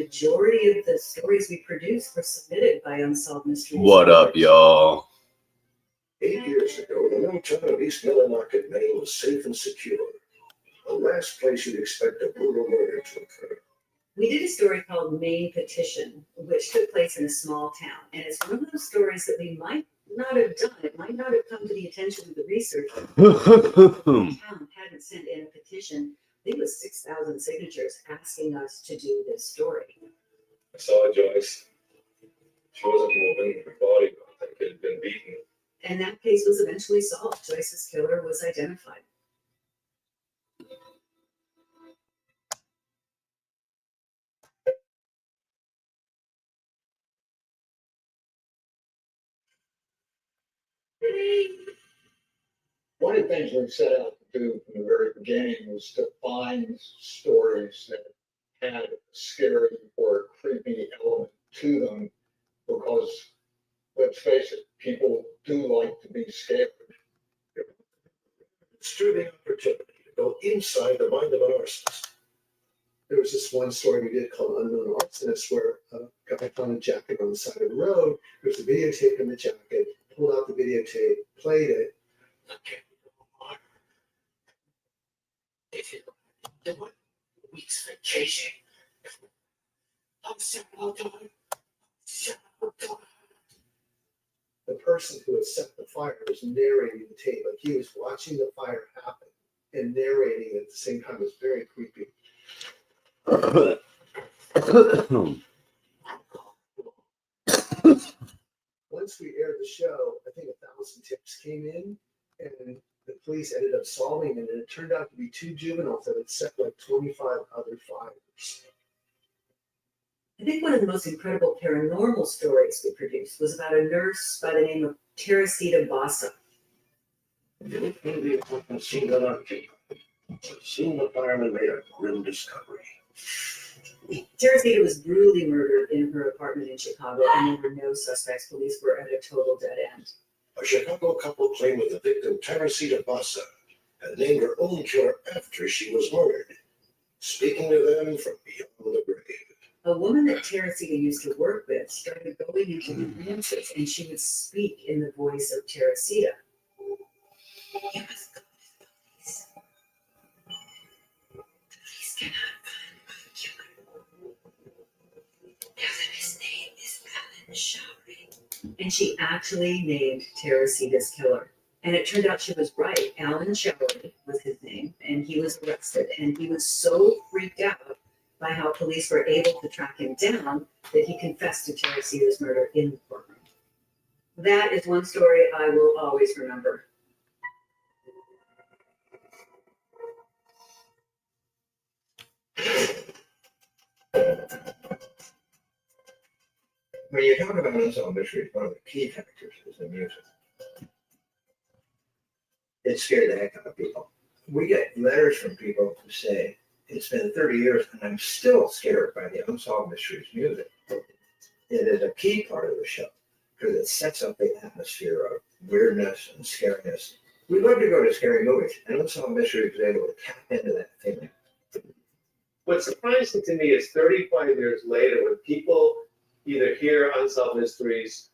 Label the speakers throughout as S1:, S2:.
S1: majority of the stories we produced were submitted by Unsolved Mysteries.
S2: What up, y'all?
S3: 8 years ago, the little town of East Millinocket, Maine was safe and secure. The last place you'd expect a brutal murder to occur.
S1: We did a story called Maine Petition, which took place in a small town. And it's one of those stories that we might not have done. It might not have come to the attention of the researcher. The town hadn't sent in a petition. I think it was 6,000 signatures asking us to do this story.
S4: I saw Joyce. She wasn't moving. Her body, I think, had been beaten.
S1: And that case was eventually solved. Joyce's killer was identified.
S5: One of the things we set out to do from the very beginning was to find stories that had a scary or creepy element to them, because let's face it, people do like to be scared.
S3: It's through the opportunity to go inside the mind of an arsonist.
S6: There was this one story we did called Unknown Arsonist, where a guy found a jacket on the side of the road. There was a videotape in the jacket, pulled out the videotape, played it.
S3: Weeks vacation.
S6: The person who had set the fire was narrating the tape, like he was watching the fire happen and narrating it at the same time. It was very creepy. Once we aired the show, I think 1,000 tips came in, and the police ended up solving it, and it turned out to be 2 juveniles that had set like 25 other fires.
S1: I think one of the most incredible paranormal stories we produced was about a nurse by the name of Teresita Bassa.
S3: Soon the fireman made a grim discovery.
S1: Teresita was brutally murdered in her apartment in Chicago, and there were no suspects. Police were at a total dead end.
S3: A Chicago couple claimed that the victim, Teresita Bassa, had named her own killer after she was murdered, speaking to them from beyond the grave.
S1: A woman that Teresita used to work with started going into the trances, and she would speak in the voice of Teresita. You must go to the police. The police cannot find my killer. His name is Alan Showery. And she actually named Teresita's killer. And it turned out she was right. Alan Showery was his name, and he was arrested. And he was so freaked out by how police were able to track him down that he confessed to Teresita's murder in the courtroom. That is one story I will always remember.
S3: When you talk about unsolved mysteries, one of the key factors is the music. It scared the heck out of people. We get letters from people who say, it's been 30 years and I'm still scared by the Unsolved Mysteries music. It is a key part of the show because it sets up the atmosphere of weirdness and scariness. We love to go to scary movies, and Unsolved Mysteries is able to tap into that feeling.
S4: What's surprising to me is 35 years later, when people either hear Unsolved Mysteries,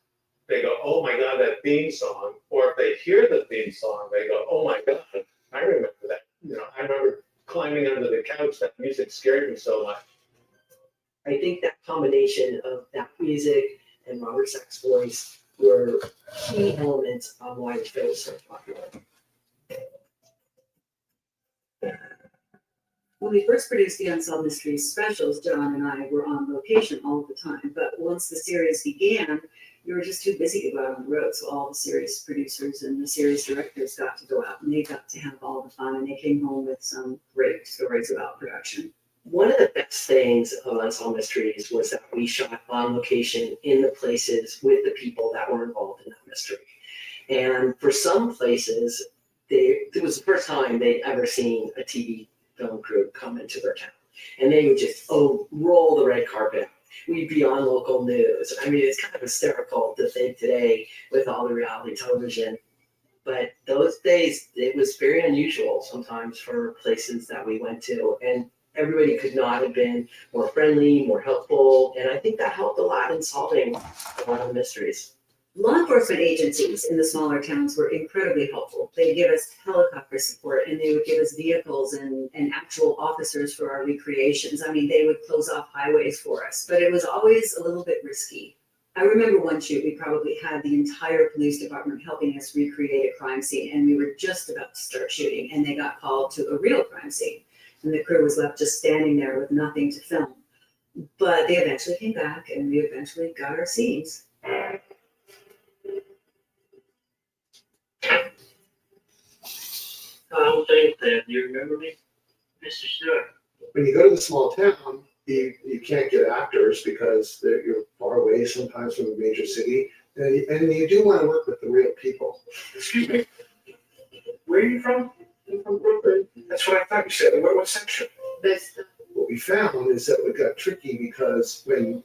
S4: they go, oh my God, that theme song. Or if they hear the theme song, they go, oh my God, I remember that. I remember climbing under the couch. That music scared me so much.
S7: I think that combination of that music and Robert Stack's voice were key elements of why the show was so popular.
S1: When we first produced the Unsolved Mysteries specials, John and I were on location all the time. But once the series began, we were just too busy to go out on the road. So all the series producers and the series directors got to go out, and they got to have all the fun, and they came home with some great stories about production.
S7: One of the best things of Unsolved Mysteries was that we shot on location in the places with the people that were involved in that mystery. And for some places, it was the first time they'd ever seen a TV film crew come into their town. And they would just, roll the red carpet. We'd be on local news. I mean, it's kind of hysterical to think today with all the reality television. But those days, it was very unusual sometimes for places that we went to. And everybody could not have been more friendly, more helpful, I think that helped a lot in solving a lot of the mysteries.
S1: Law enforcement agencies in the smaller towns were incredibly helpful. They'd give us helicopter support and they would give us vehicles and actual officers for our recreations. I mean, they would close off highways for us, but it was always a little bit risky. I remember one shoot, we probably had the entire police department helping us recreate a crime scene, and we were just about to start shooting, and they got called to a real crime scene. And the crew was left just standing there with nothing to film. But they eventually came back, and we eventually got our scenes.
S7: I don't think that, do you remember me? Mr. Stewart.
S6: When you go to the small town, you can't get actors because you're far away sometimes from the major city. And you do want to work with the real people.
S2: Excuse me. Where are you from? I'm from Brooklyn. That's what I thought you said. What section?
S6: What we found is that it got tricky because when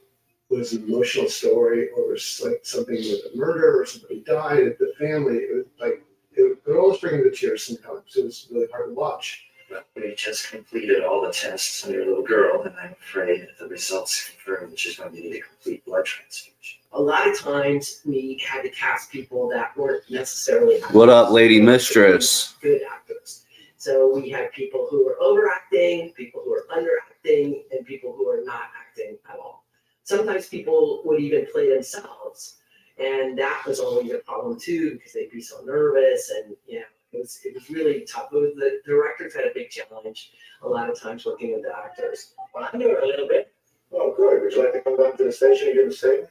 S6: it was an emotional story or it was like something with a murder or somebody died, the family, it was like, it would always bring them to tears sometimes. It was really hard to watch.
S2: Well, we just completed all the tests on your little girl, and I'm afraid that the results confirm that she's going to need a complete blood transfusion.
S7: A lot of times we had to cast people that weren't necessarily.
S8: What up, lady mistress?
S7: Good actors. So we had people who were overacting, people who were underacting, and people who were not acting at all. Sometimes people would even play themselves, and that was always a problem too because they'd be so nervous, and it was really tough. The directors had a big challenge a lot of times working with the actors.
S2: Well, I knew her a little bit,
S6: Oh, good. Would you like to come down to the station and give a sing?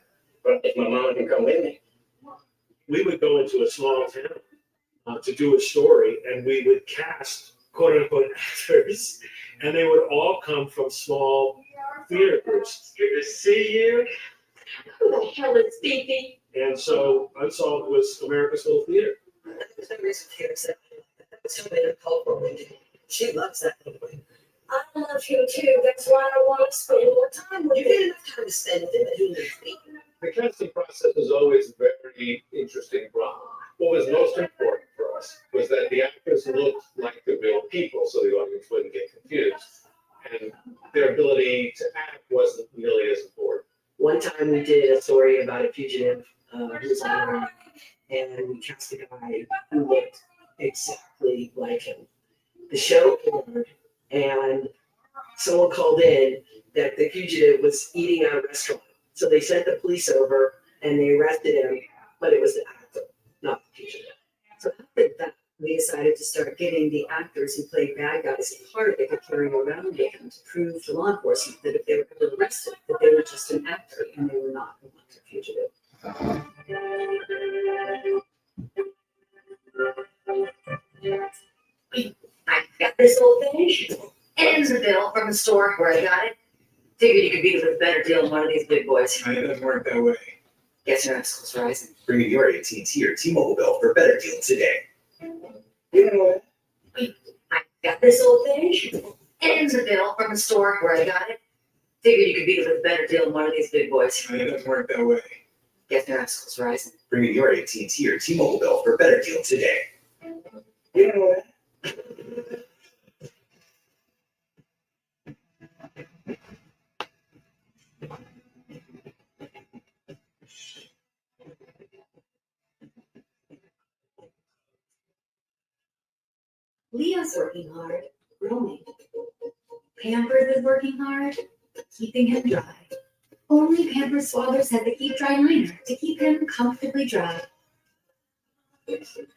S2: but if my mom can come with me.
S9: We would go into a small town to do a story, and we would cast quote unquote actors, and they would all come from small theater groups.
S4: Good to see you.
S1: Who the hell is Fifi?
S9: And so Unsolved was America's Little Theater.
S1: There's no reason to accept that. It's so intercultural. She loves that movie. I love him too. That's why I want to spend more time with him. You get enough time to spend with him, but he needs me.
S4: The casting process was always very interesting drama. What was most important for us was that the actors looked like the real people, so the audience wouldn't get confused. And their ability to act wasn't nearly as important.
S7: One time we did a story about a fugitive who was on the run, and we cast a guy who looked exactly like him. The show aired, and someone called in that the fugitive was eating at a restaurant. So they sent the police over and they arrested him, but it was the actor, not the fugitive. So after that, we decided to start getting the actors who played bad guys a part they could carry around with them to prove to law enforcement that if they were ever arrested, that they were just an actor and they were not a wanted fugitive.
S10: I got this whole thing. And it's a bill from the store where I got it. Figured you could beat it with a better deal than one of these big boys.
S2: It doesn't work that way.
S10: Guess your obstacles rising.
S2: Bring in your AT&T or T-Mobile bill for a better deal today.
S10: I got this whole thing. And it's a bill from the store where I got it. Figured you could beat it with a better deal than one of these big boys.
S2: It doesn't work that way.
S10: Guess your obstacles rising.
S2: Bring in your AT&T or T-Mobile bill for a better deal today.
S1: Leo's working hard, growing. Pampers is working hard, keeping him dry. Only Pampers Swaddlers have the Keep Dry liner to keep him comfortably dry.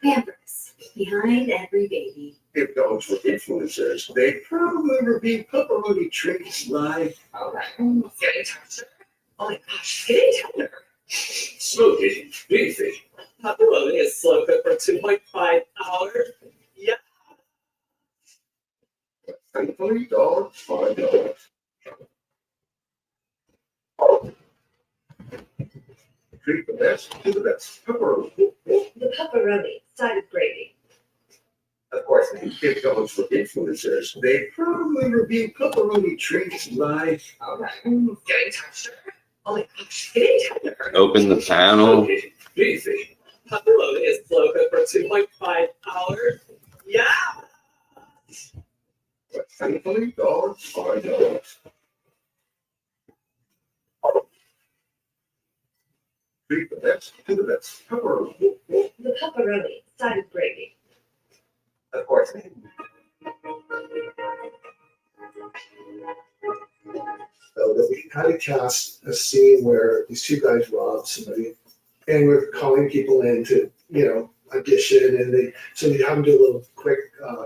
S1: Pampers, behind every baby.
S2: If dogs were influencers, they'd probably review pepperoni treats like
S10: Getting tougher. Oh my gosh, getting tougher.
S2: smoky, beefy.
S7: Pepperoni is slow cooked for 2.5 hours. Yeah.
S2: Thankfully, dogs are dogs. Treat the best to the best. Pepperoni.
S1: The pepperoni, side of gravy.
S2: Of course, if dogs were influencers, they'd probably review pepperoni treats like
S10: Getting tougher. Oh my gosh, getting tougher.
S8: Open the panel.
S2: smoky, beefy.
S7: Pepperoni is slow cooked for 2.5 hours. Yeah.
S2: But thankfully, dogs are dogs.
S6: Treat the best, do the best. Pepperoni.
S10: The pepperoni, side of gravy.
S7: Of course.
S6: So that we had to cast a scene where these two guys robbed somebody, and we're calling people in to, audition, and so we have them do a little quick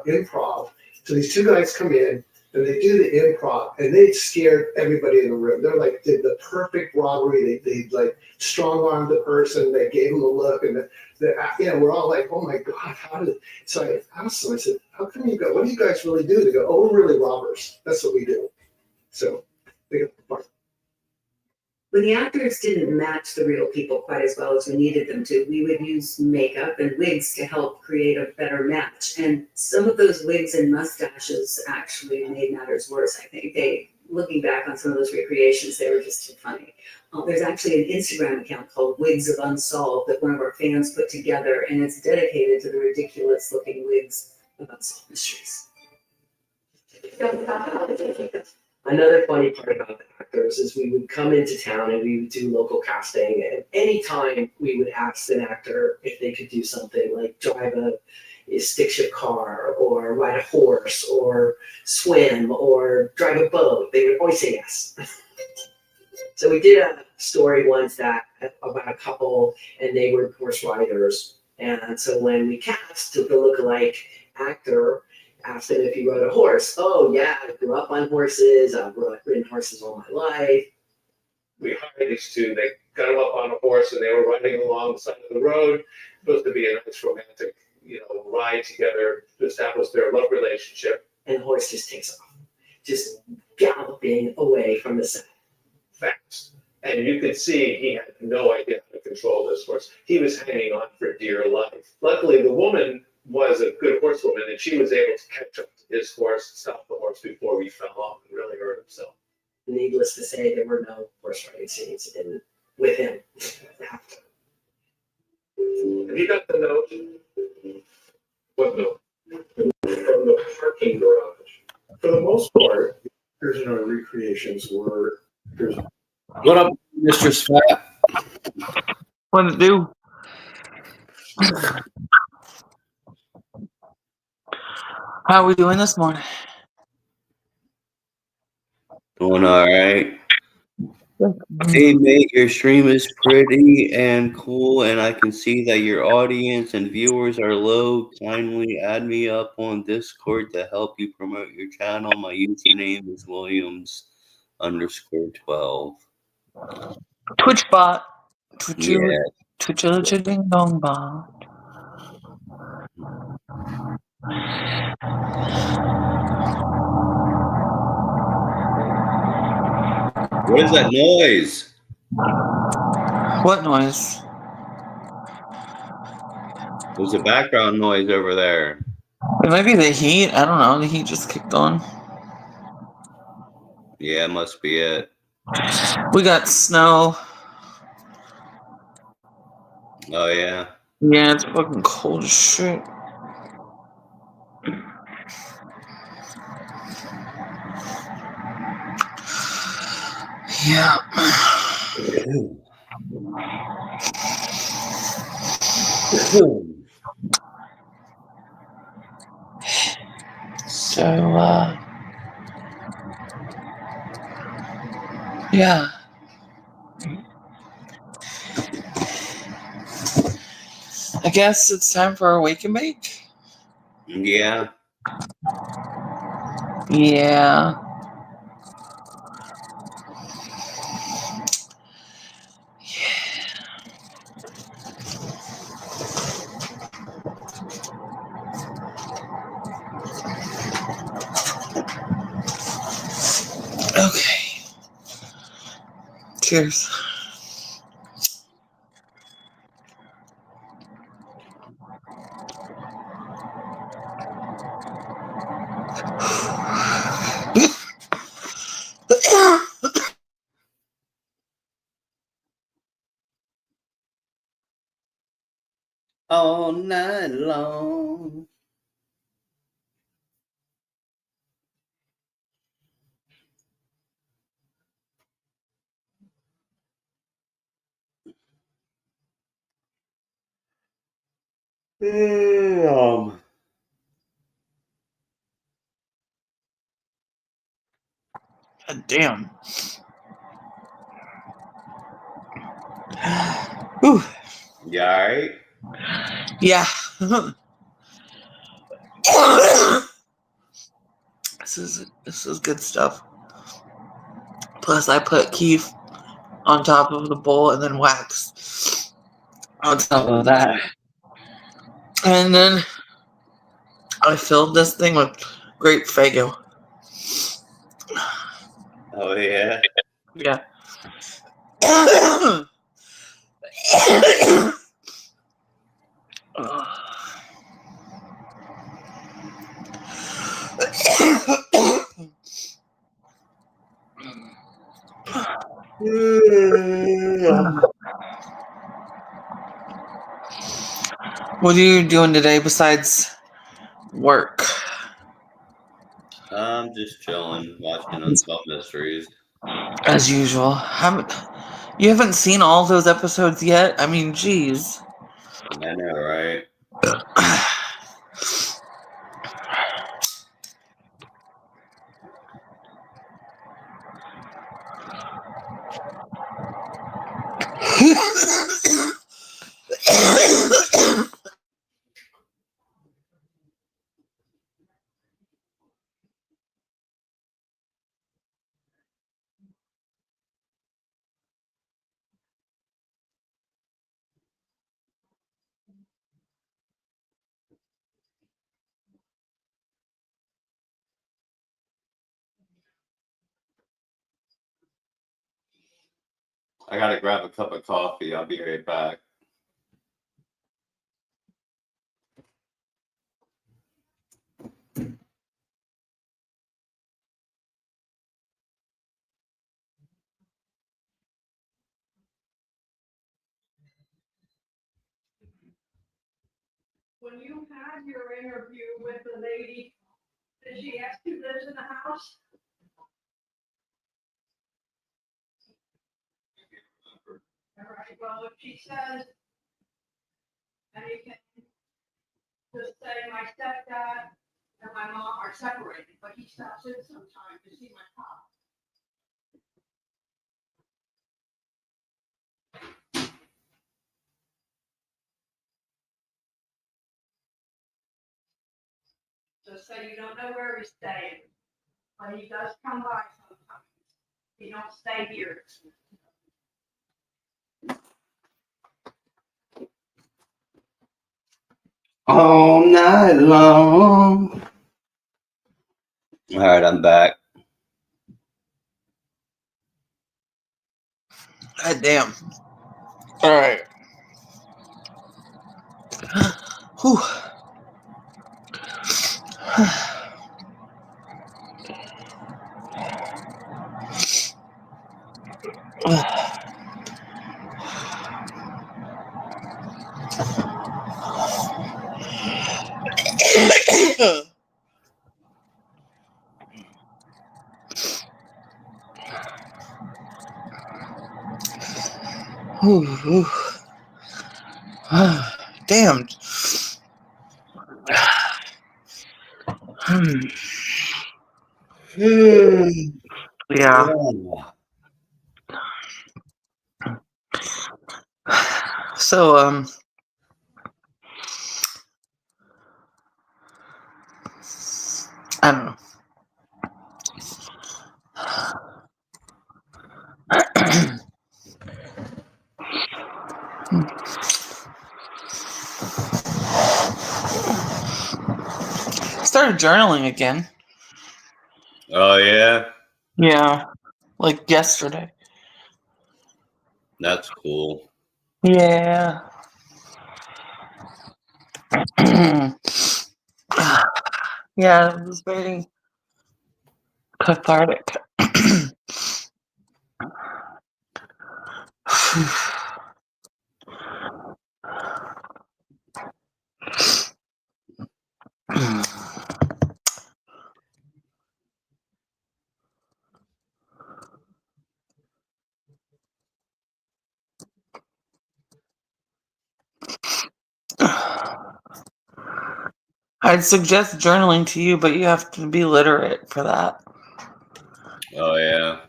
S6: improv. So these two guys come in and they do the improv, and they scared everybody in the room. They're like, did the perfect robbery. They like strong armed the person. They gave them a look, and we're all like, oh my god, how did? So I asked them. I said, how come you go? What do you guys really do? They go, oh, we're really robbers. That's what we do. So they go,
S1: When the actors didn't match the real people quite as well as we needed them to, we would use makeup and wigs to help create a better match. And some of those wigs and mustaches actually made matters worse, I think. Looking back on some of those recreations, they were just too funny. There's actually an Instagram account called Wigs of Unsolved that one of our fans put together, and it's dedicated to the ridiculous looking wigs of unsolved mysteries.
S7: Another funny part about the actors is we would come into town and we would do local casting, and anytime we would ask an actor if they could do something like drive a stick shift car or ride a horse or swim or drive a boat, they would always say yes. So we did a story once about a couple, and they were horse riders, and so when we cast the lookalike actor, asked him if he rode a horse. Oh yeah, I grew up on horses. I've ridden horses all my life.
S4: We hired these two, they got them up on a horse and they were riding along the side of the road. Supposed to be a nice romantic, ride together to establish their love relationship.
S7: And the horse just takes off, just galloping away from the set.
S4: Fast. And you could see he had no idea how to control this horse. He was hanging on for dear life. Luckily, the woman was a good horsewoman, and she was able to catch up to his horse, stop the horse before he fell off and really hurt himself.
S7: Needless to say, there were no horse riding scenes with him.
S4: Have you got the note? What note?
S6: from the parking garage. For the most part, there's recreations where there's
S8: What up, Mistress Fat?
S11: What to do? How are we doing this morning?
S8: Doing all right. Hey, mate, your stream is pretty and cool, and I can see that your audience and viewers are low. Kindly add me up on Discord to help you promote your channel. My username is Williams_12.
S11: Twitch bot. Twitch
S8: Yeah.
S11: ding dong bot.
S8: What is that noise?
S11: What noise?
S8: There's a background noise over there.
S11: It might be the heat. I don't know. The heat just kicked on.
S8: Yeah, must be it.
S11: We got snow.
S8: Oh, yeah.
S11: Yeah, it's fucking cold as shit. Yeah. So, yeah. I guess it's time for our wake and bake.
S8: Yeah.
S11: Yeah. Okay. Cheers.
S8: All night long.
S11: God damn. Whew.
S8: You alright?
S11: Yeah. This is good stuff. Plus, I put Keef on top of the bowl and then wax on top of that. And then I filled this thing with grape Faygo.
S8: Oh yeah.
S11: Yeah. What are you doing today besides work?
S8: I'm just chilling, watching Unsolved Mysteries.
S11: As usual. You haven't seen all those episodes yet? I mean, geez.
S8: I know, right? I gotta grab a cup of coffee. I'll be right back.
S12: When you had your interview with the lady, did she ask who lives in the house? All right, well, if she says anything, just say my stepdad and my mom are separated, but he stops in sometime to see my pop. Just say you don't know where he's staying, but he does come by sometimes. He don't stay here.
S8: All night long. All right, I'm back.
S11: God damn. All right. Whew. Whew. Damn. Yeah. So, I don't know. Started journaling again.
S8: Oh yeah,
S11: Yeah. Like yesterday.
S8: that's cool.
S11: Yeah. Yeah, it was very cathartic. I'd suggest journaling to you, but you have to be literate for that.
S8: Oh yeah.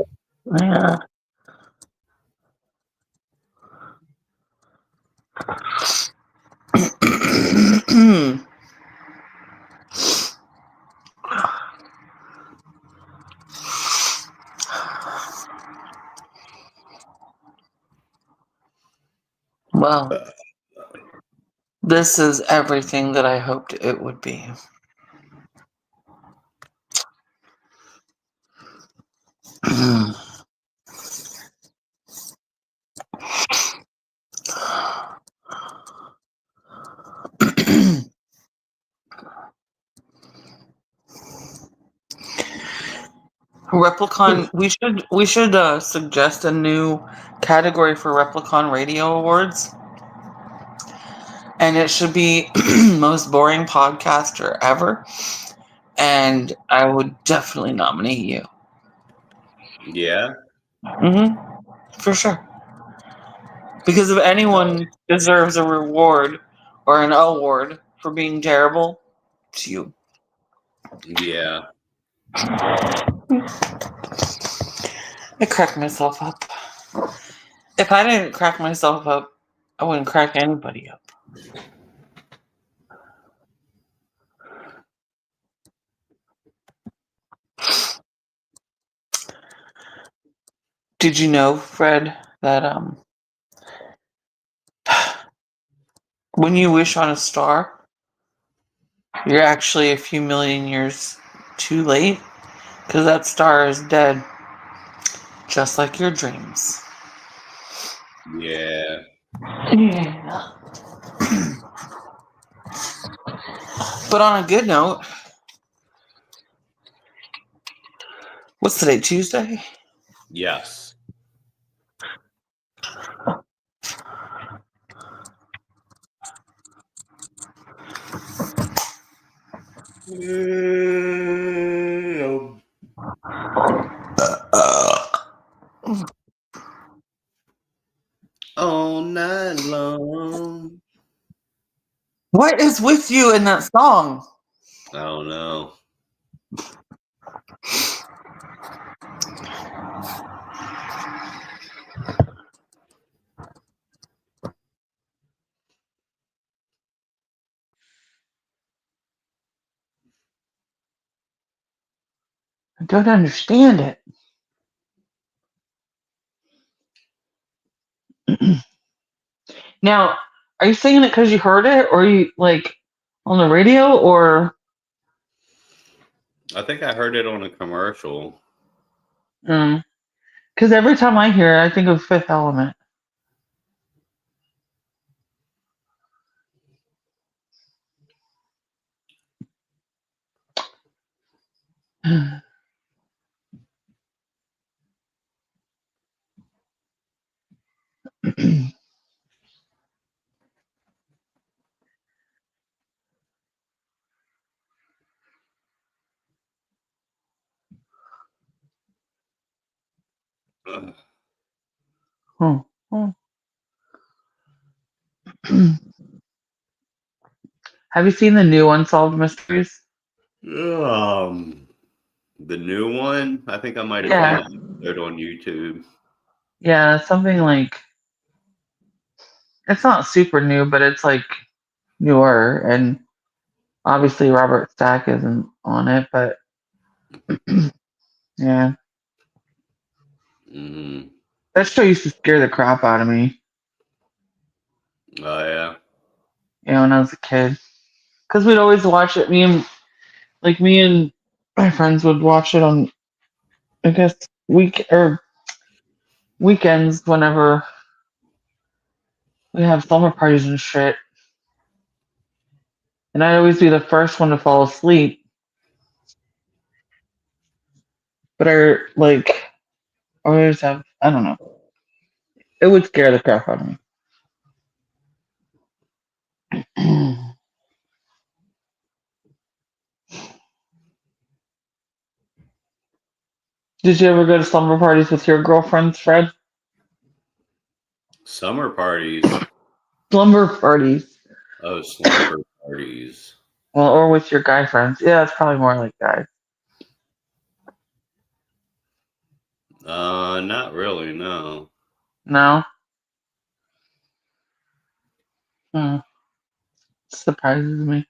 S11: Yeah. Well, this is everything that I hoped it would be. Replicon, we should suggest a new category for Replicon Radio Awards, and it should be most boring podcaster ever. And I would definitely nominate you.
S8: Yeah.
S11: For sure. Because if anyone deserves a reward or an award for being terrible, it's you.
S8: Yeah.
S11: I cracked myself up. If I didn't crack myself up, I wouldn't crack anybody up. Did you know, Fred, that when you wish on a star, you're actually a few million years too late? Because that star is dead. Just like your dreams.
S8: Yeah.
S11: Yeah. But on a good note, what's today, Tuesday?
S8: Yes. All night long.
S11: What is with you in that song?
S8: I don't know.
S11: I don't understand it. Now, are you singing it because you heard it, or are you like on the radio, or?
S8: I think I heard it on a commercial.
S11: Because every time I hear it, I think of Fifth Element. Hmm. Have you seen the new Unsolved Mysteries?
S8: The new one? I think I might have
S11: Yeah.
S8: seen it on YouTube.
S11: Yeah, something like, it's not super new, but it's like newer, and obviously Robert Stack isn't on it, but yeah.
S8: Mm-hmm.
S11: That show used to scare the crap out of me,
S8: Oh yeah.
S11: when I was a kid. Because we'd always watch it, me and my friends would watch it on, I guess, weekends whenever we have summer parties and shit. And I'd always be the first one to fall asleep. But I always have, I don't know. It would scare the crap out of me. Did you ever go to slumber parties with your girlfriends, Fred?
S8: Summer parties.
S11: Slumber parties.
S8: Oh, slumber parties.
S11: Well, or with your guy friends. Yeah, it's probably more like guys.
S8: Not really, no.
S11: No? Hmm. Surprises me.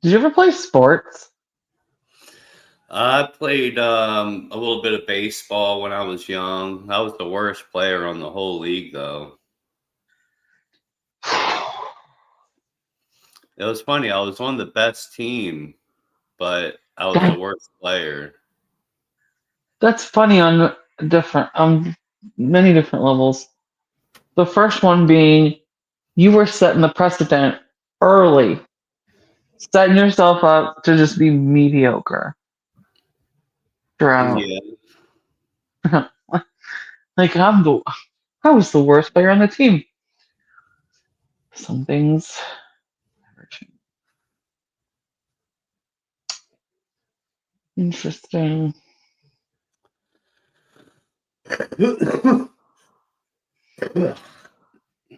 S11: Did you ever play sports?
S8: I played a little bit of baseball when I was young. I was the worst player on the whole league, though. It was funny. I was on the best team, but I was the worst player.
S11: That's funny on different many different levels. The first one being you were setting the precedent early, setting yourself up to just be mediocre throughout.
S8: Yeah.
S11: Like I was the worst player on the team. Some things never change. Interesting.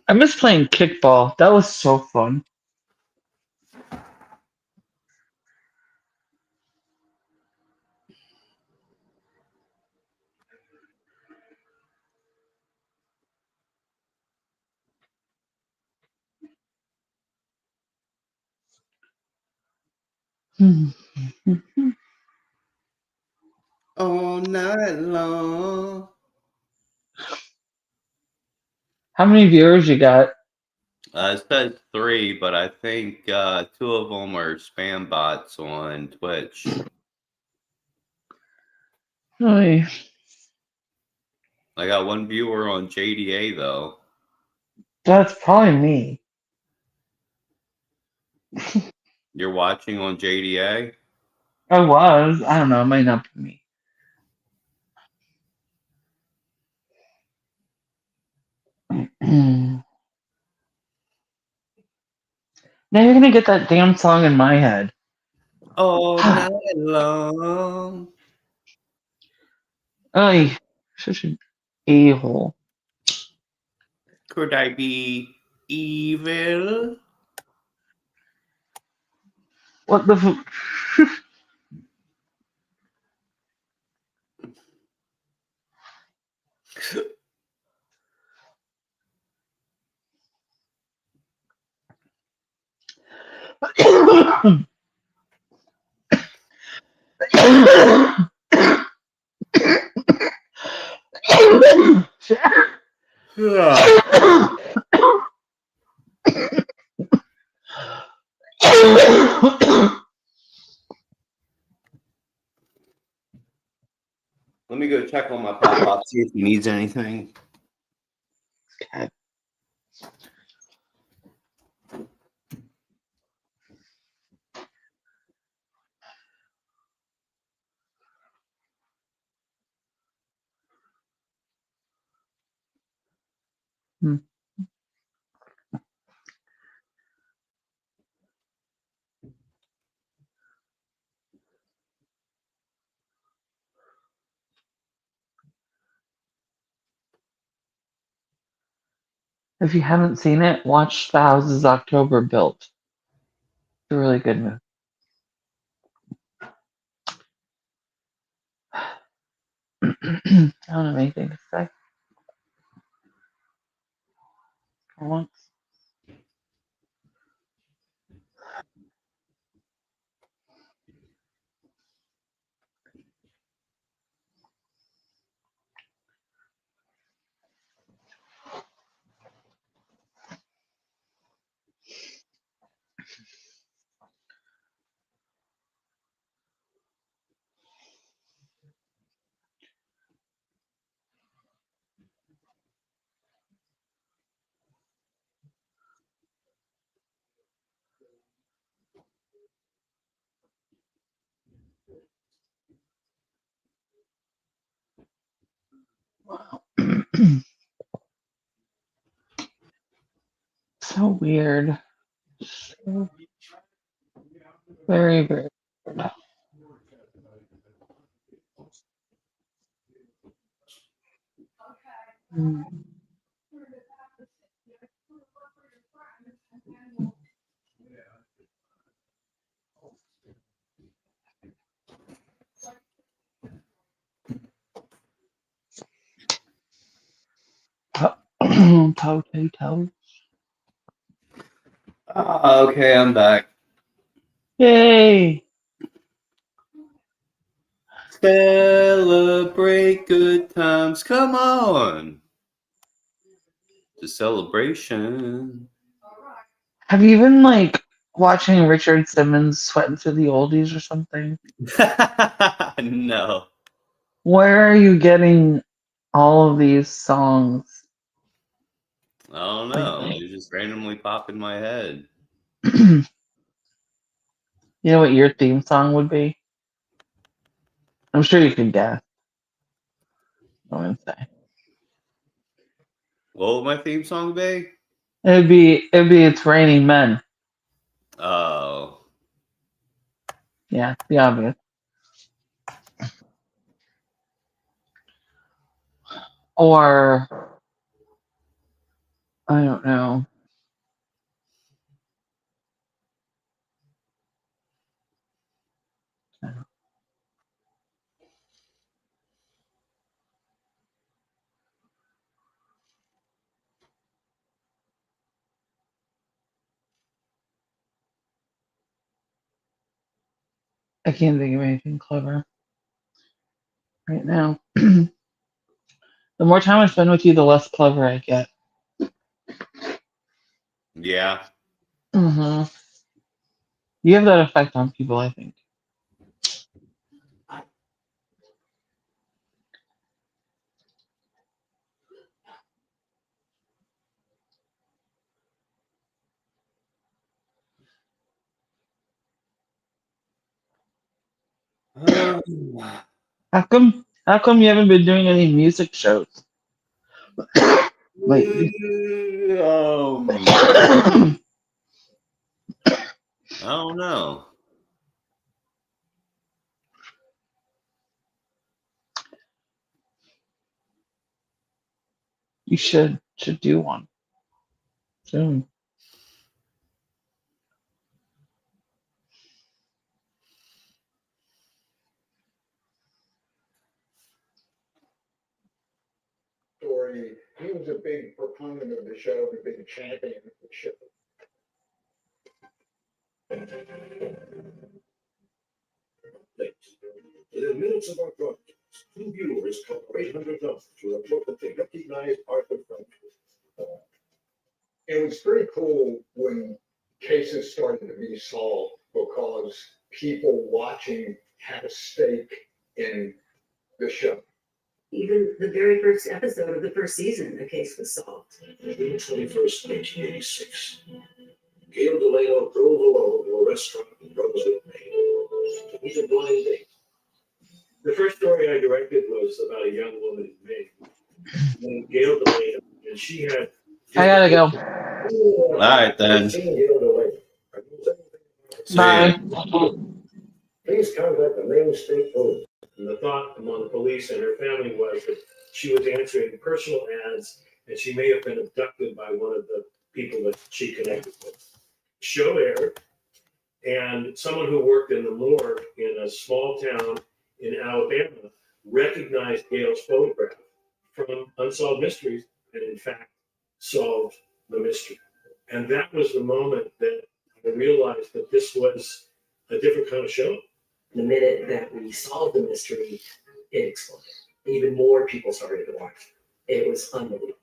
S11: I miss playing kickball. That was so fun.
S8: All night long.
S11: How many viewers you got?
S8: It says 3, but I think 2 of them are spam bots on Twitch.
S11: Oy.
S8: I got 1 viewer on JDA, though.
S11: That's probably me.
S8: You're watching on JDA?
S11: I was. I don't know. It might not be me. Now you're gonna get that damn song in my head.
S8: All night long.
S11: Ay, such an a-hole.
S8: Could I be evil?
S11: What the
S8: Let me go check on my pop-pop, see if he needs anything.
S11: Okay. If you haven't seen it, watch The Houses October Built. It's a really good movie. I don't have anything to say for once. Wow. So weird. So very, very weird. Potato.
S8: Okay, I'm back.
S11: Yay!
S8: Celebrate good times. Come on. It's a celebration.
S11: Have you been like watching Richard Simmons sweating through the oldies or something?
S8: No.
S11: Where are you getting all of these songs?
S8: I don't know. They just randomly pop in my head.
S11: You know what your theme song would be? I'm sure you can guess. I wouldn't say.
S8: What would my theme song be?
S11: It'd be It's Raining Men.
S8: Oh.
S11: Yeah, the obvious. Or I don't know. I can't think of anything clever right now. The more time I spend with you, the less clever I get.
S8: Yeah.
S11: Mm-hmm. You have that effect on people, I think. How come you haven't been doing any music shows lately?
S8: I don't know.
S11: You should do one soon.
S5: Story. He was a big proponent of the show, a big champion of the show.
S13: Within minutes of our broadcast, 2 viewers called $800 to report that they recognized Arthur Frank.
S5: It was pretty cool when cases started to be solved because people watching had a stake in the show.
S1: Even the very first episode of the first season, the case was solved.
S13: June 21st, 1986. Gail Delano drove alone to a restaurant in Brunswick, Maine to meet a blind date.
S9: The first story I directed was about a young woman in Maine named Gail Delano, and she had.
S11: I gotta go.
S8: All right, then.
S11: Bye.
S13: Please contact the Maine State Police.
S9: And the thought among the police and her family was that she was answering personal ads and she may have been abducted by one of the people that she connected with. Show aired, and someone who worked in the morgue in a small town in Alabama recognized Gail's photograph from Unsolved Mysteries and in fact solved the mystery. And that was the moment that I realized that this was a different kind of show.
S7: The minute that we solved the mystery, it exploded. Even more people started to watch. It was unbelievable.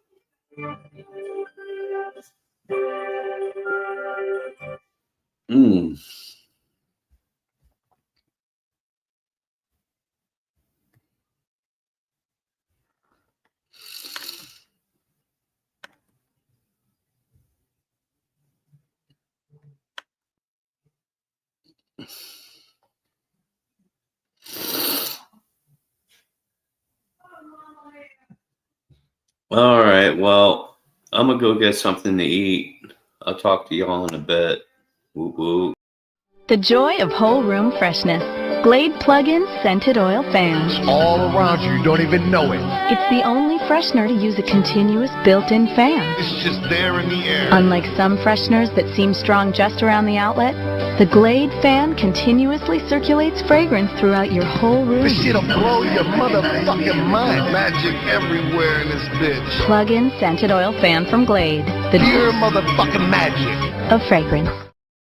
S8: All right. Well, I'm gonna go get something to eat. I'll talk to y'all in a bit. Woo woo.
S14: The joy of whole room freshness. Glade Plug-in Scented Oil Fan.
S15: All around you, you don't even know it.
S14: It's the only freshener to use a continuous built-in fan.
S15: It's just there in the air.
S14: Unlike some fresheners that seem strong just around the outlet, the Glade fan continuously circulates fragrance throughout your whole room.
S15: This shit'll blow your motherfucking mind. Magic everywhere in this bitch.
S14: Plug-in Scented Oil Fan from Glade. The
S15: pure motherfucking magic
S14: of fragrance.